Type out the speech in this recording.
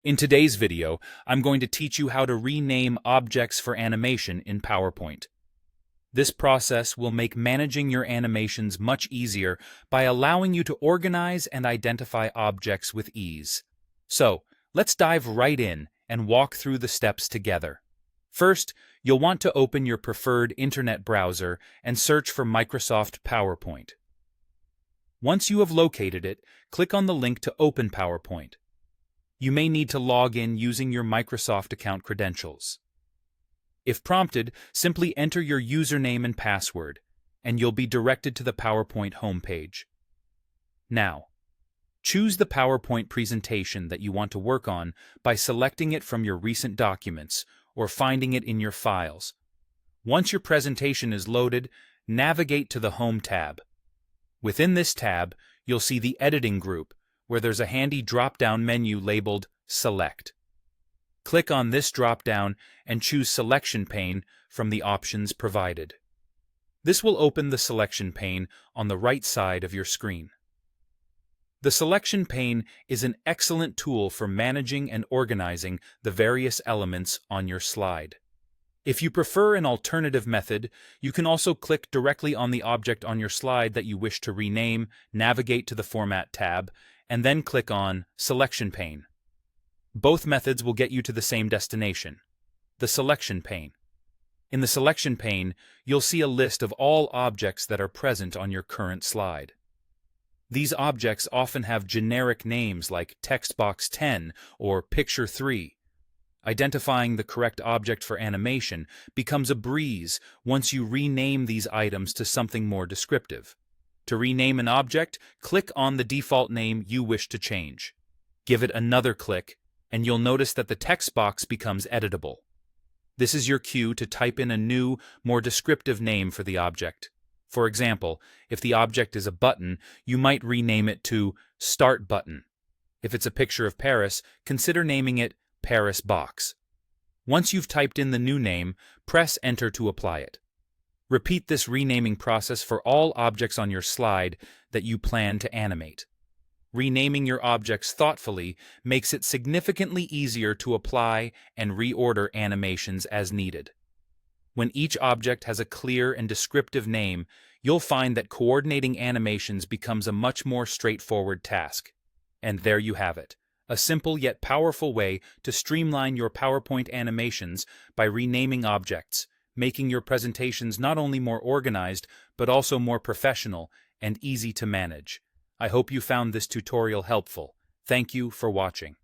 In today's video, I'm going to teach you how to rename objects for animation in PowerPoint. This process will make managing your animations much easier by allowing you to organize and identify objects with ease. So, let's dive right in and walk through the steps together. First, you'll want to open your preferred internet browser and search for Microsoft PowerPoint. Once you have located it, click on the link to open PowerPoint. You may need to log in using your Microsoft account credentials. If prompted, simply enter your username and password, and you'll be directed to the PowerPoint homepage. Now, choose the PowerPoint presentation that you want to work on by selecting it from your recent documents or finding it in your files. Once your presentation is loaded, navigate to the Home tab. Within this tab, you'll see the Editing group, where there's a handy drop-down menu labeled Select. Click on this drop-down and choose Selection pane from the options provided. This will open the selection pane on the right side of your screen. The selection pane is an excellent tool for managing and organizing the various elements on your slide. If you prefer an alternative method, you can also click directly on the object on your slide that you wish to rename, navigate to the Format tab, and then click on Selection pane. Both methods will get you to the same destination, the Selection pane. In the Selection pane, you'll see a list of all objects that are present on your current slide. These objects often have generic names like Textbox 10 or Picture 3. Identifying the correct object for animation becomes a breeze once you rename these items to something more descriptive. To rename an object, click on the default name you wish to change. Give it another click, and you'll notice that the text box becomes editable. This is your cue to type in a new, more descriptive name for the object. For example, if the object is a button, you might rename it to Start Button. If it's a picture of Paris, consider naming it Paris Box. Once you've typed in the new name, press Enter to apply it. Repeat this renaming process for all objects on your slide that you plan to animate. Renaming your objects thoughtfully makes it significantly easier to apply and reorder animations as needed. When each object has a clear and descriptive name, you'll find that coordinating animations becomes a much more straightforward task. And there you have it, a simple yet powerful way to streamline your PowerPoint animations by renaming objects, making your presentations not only more organized, but also more professional and easy to manage. I hope you found this tutorial helpful. Thank you for watching.